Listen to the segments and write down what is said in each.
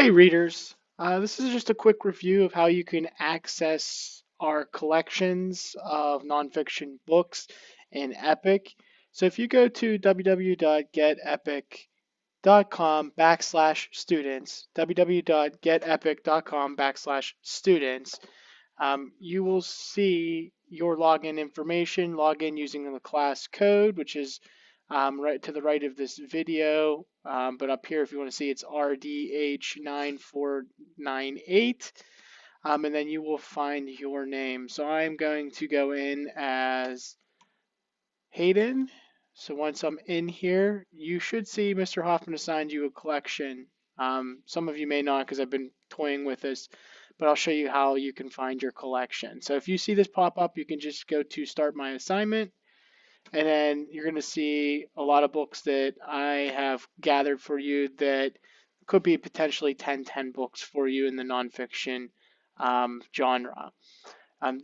Hey readers, this is just a quick review of how you can access our collections of nonfiction books in Epic. So if you go to www.getepic.com/students, www.getepic.com/students, you will see your login information. Log in using the class code, which is right to the right of this video. But up here, if you want to see, it's RDH9498. And then you will find your name. So I'm going to go in as Hayden. So once I'm in here, you should see Mr. Hoffman assigned you a collection. Some of you may not because I've been toying with this, but I'll show you how you can find your collection. So if you see this pop up, you can just go to Start My Assignment, and then you're going to see a lot of books that I have gathered for you that could be potentially 10 books for you in the nonfiction genre.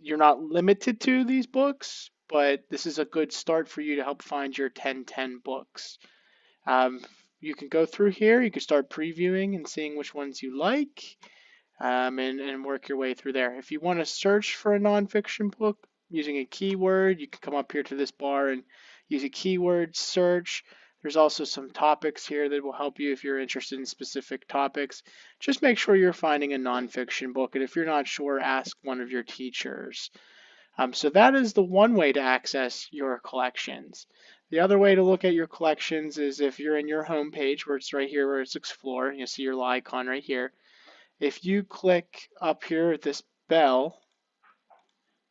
You're not limited to these books, but this is a good start for you to help find your 10 books. Um, you can go through here, you can start previewing and seeing which ones you like, and work your way through there. If you want to search for a nonfiction book using a keyword, you can come up here to this bar and use a keyword search. There's also some topics here that will help you if you're interested in specific topics. Just make sure you're finding a nonfiction book, and if you're not sure, ask one of your teachers. So that is the one way to access your collections. The other way to look at your collections is if you're in your home page, where it's right here where it's Explore, you'll see your little icon right here. If you click up here at this bell,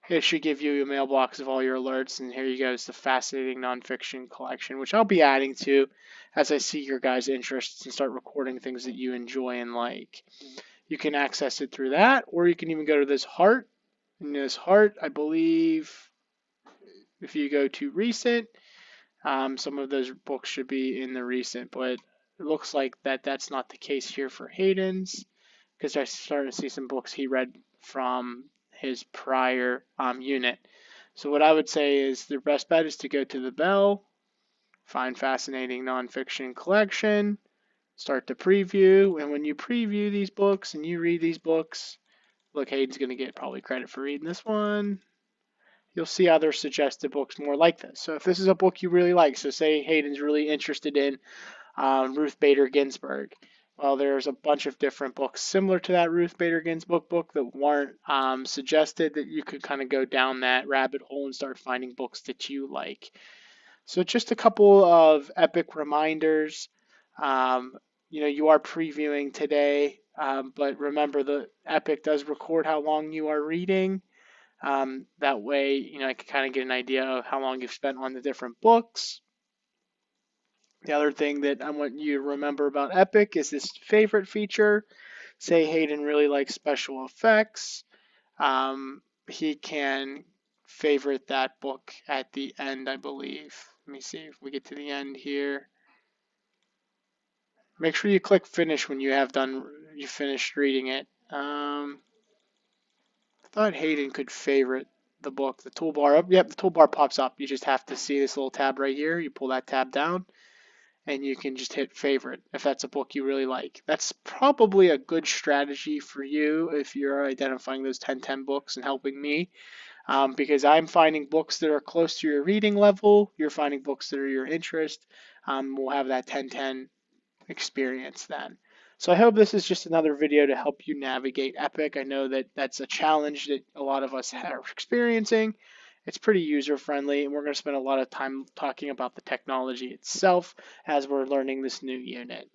it should give you a mailbox of all your alerts, and here you go, it's the Fascinating Nonfiction Collection, which I'll be adding to as I see your guys' interests and start recording things that you enjoy and like. You can access it through that, or you can even go to this heart. In this heart, I believe if you go to recent, some of those books should be in the recent, but it looks like that's not the case here for Hayden's, because I started to see some books he read from his prior unit. So what I would say is the best bet is to go to the bell, find Fascinating Nonfiction Collection, start to preview, and when you preview these books and you read these books, look, Hayden's going to get probably credit for reading this one. You'll see other suggested books more like this. So if this is a book you really like, so say Hayden's really interested in Ruth Bader Ginsburg. Well, there's a bunch of different books similar to that Ruth Bader Ginsburg book that weren't suggested, that you could kind of go down that rabbit hole and start finding books that you like. So just a couple of epic reminders. You are previewing today, but remember the Epic does record how long you are reading. That way, I can kind of get an idea of how long you've spent on the different books. The other thing that I want you to remember about Epic is this favorite feature. Say Hayden really likes special effects. He can favorite that book at the end, I believe. Let me see if we get to the end here. Make sure you click finish when you finished reading it. I thought Hayden could favorite the book. The toolbar up. Yep, the toolbar pops up. You just have to see this little tab right here. You pull that tab down, and you can just hit favorite if that's a book you really like. That's probably a good strategy for you if you're identifying those 10 books and helping me, because I'm finding books that are close to your reading level. You're finding books that are your interest. We'll have that 10 experience then. So I hope this is just another video to help you navigate Epic. I know that that's a challenge that a lot of us are experiencing. It's pretty user friendly, and we're going to spend a lot of time talking about the technology itself as we're learning this new unit.